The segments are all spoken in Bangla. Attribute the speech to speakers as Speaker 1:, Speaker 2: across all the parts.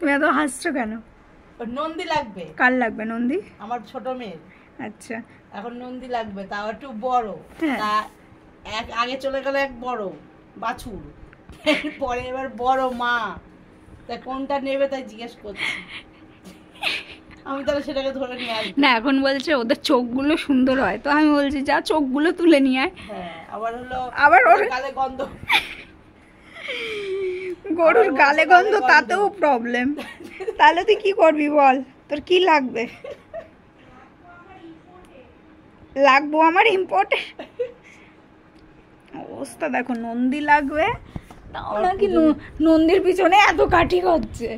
Speaker 1: তুমি এত হাসছো কেন?
Speaker 2: নন্দী লাগবে।
Speaker 1: কার লাগবে নন্দী?
Speaker 2: আমার ছোট মেয়ের।
Speaker 1: আচ্ছা,
Speaker 2: এখন নন্দী লাগবে, তাও একটু বড়। তা আগে চলে গেল এক বড় বাছুর, পরে এবার বড় মা। তা কোনটা নেবে তাই জিজ্ঞেস করছি। আমি তাহলে সেটাকে ধরে নিয়ে আসবো
Speaker 1: না। এখন বলছে ওদের চোখগুলো সুন্দর হয়, তো আমি বলছি যা চোখগুলো তুলে নিয়ে আয়।
Speaker 2: হ্যাঁ, আবার
Speaker 1: ওর
Speaker 2: গালে গন্ধ,
Speaker 1: গরুর গালে গন্ধ, তাতেও প্রবলেম। তাহলে তুই কি করবি বল? তোর কি লাগবে? লাগবো আমার ইম্পর্টেন্ট অবস্থা দেখো। নন্দী লাগবে, তাও নাকি নন্দীর পিছনে এত কাঠি হচ্ছে।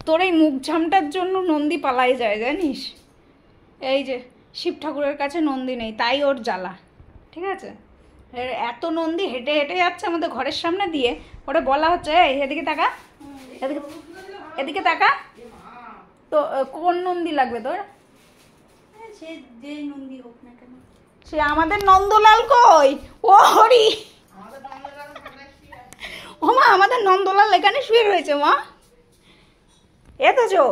Speaker 1: তোর এই মুখ ঝামটার জন্য নন্দী পালাই যায় জানিস। এই যে শিব ঠাকুরের কাছে নন্দী নেই, তাই ওর জ্বালা। ঠিক আছে, এত নন্দী হেঁটে হেঁটে যাচ্ছে আমাদের ঘরের সামনে দিয়ে, ওটা বলা হচ্ছে এই এদিকে তাকা, এদিকে এদিকে তাকা। তো কোন নন্দী লাগবে তোর? সে যে নন্দী হোক না কেন। সে আমাদের নন্দলাল কই? ও হরি, ও মা, আমাদের নন্দলাল এখানে শুয়ে রয়েছে মা। এ তোজো,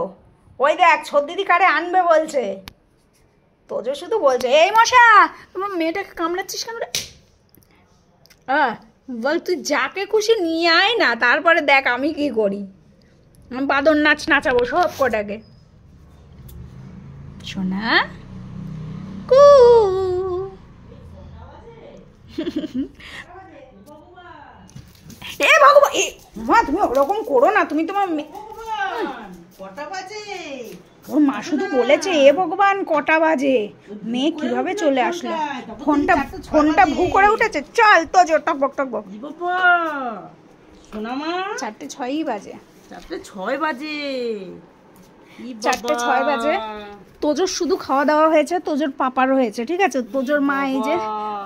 Speaker 1: ওই দেখ ছোট দিদি কারে আনবে বলছে। তোজো শুধু বলছে এই মশা, তোমার মেয়েটাকে কামড়াচ্ছিস কেন রে? বল তুই যাকে খুশি নিয়ে আয় না, তারপরে দেখ আমি কি করি। বাদর নাচ নাচাবো সব কটাকে। শোনা কু এ ভগবান, এ মা তুমি ওরকম করো না। তুমি তোমার
Speaker 2: কটা বাজে?
Speaker 1: ওর মা শুধু বলেছে এ ভগবান কটা বাজে। মেয়ে কিভাবে চলে আসলো? ফোনটা ভু করে উঠেছে। চল তো জোর টকবক টকবক।
Speaker 2: শোনা মা,
Speaker 1: 4:06 বাজে।
Speaker 2: 4:06 বাজে।
Speaker 1: 4:06 বাজে। তোজোর শুধু খাওয়া দাওয়া হয়েছে, তোজোর পাপারও হয়েছে। ঠিক আছে, তোজোর মা এই যে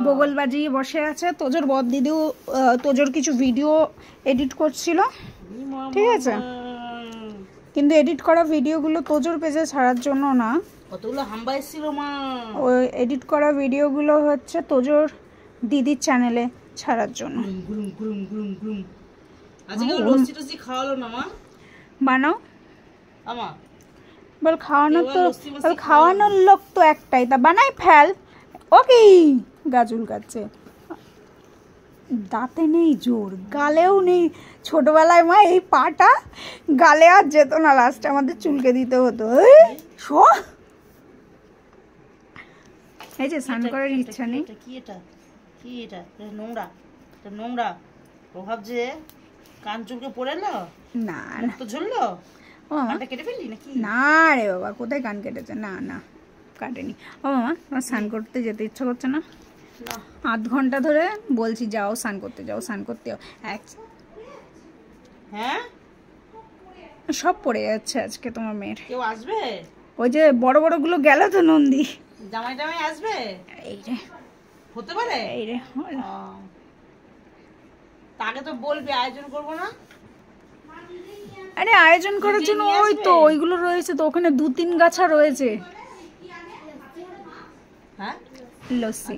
Speaker 1: বগল বাজিয়ে বসে আছে। তোজোর বদ দিদিও তোজোর কিছু ভিডিও এডিট করছিল। ঠিক আছে, কিন্তু এডিট করা ভিডিওগুলো তোজোর পেজে ছাড়ার জন্য না,
Speaker 2: কতগুলো হাম্বা এসেছিল মা।
Speaker 1: ওই এডিট করা ভিডিওগুলো হচ্ছে তোজোর দিদির চ্যানেলে ছাড়ার জন্য।
Speaker 2: আজকে লস্যি টস্যি খাওয়ালো না মা?
Speaker 1: বানাও
Speaker 2: আমা,
Speaker 1: বল খাওয়ানোর তো, বল খাওয়ানোর লোক তো একটাই, তা বানাই ফেল। ওকে, গাজুল কাচ্ছে, দাঁতে নেই জোর, গালেও নেই। ছোটবেলায় মা এই পাটা গালে আর যেত না, লাস্টে আমাদের চুলকে দিতে হতো। এই যে স্নান করার ইচ্ছা নেই।
Speaker 2: কি এটা, কি এটা? নোংরা, এটা নোংরা। ও ভাবছে কান চুলকে পড়ে এলো,
Speaker 1: না
Speaker 2: তো ঝুললো। কেটে ফেললি নাকি?
Speaker 1: না রে বাবা, কোথায় কান কেটেছে? না না, কাটেনি। ও মামা, তোমার স্নান করতে যেতে ইচ্ছা করছে না? আধ ঘন্টা ধরে বলছি যাও স্নান করতে, যাও স্নান করতে যাও।
Speaker 2: হ্যাঁ,
Speaker 1: সব পড়ে যাচ্ছে আজকে তোমার মেয়ের।
Speaker 2: কেউ আসবে?
Speaker 1: ওই যে বড় বড় গুলো গেল তো নন্দী।
Speaker 2: জামাই টামাই আসবে?
Speaker 1: এই রে,
Speaker 2: হতে পারে।
Speaker 1: এই রে,
Speaker 2: তাকে তো বলবে আয়োজন করবো না।
Speaker 1: আরে আয়োজন করার জন্য ওই তো ওইগুলো রয়েছে তো, ওখানে 2-3 গাছা রয়েছে।
Speaker 2: হ্যাঁ,
Speaker 1: লস্যি।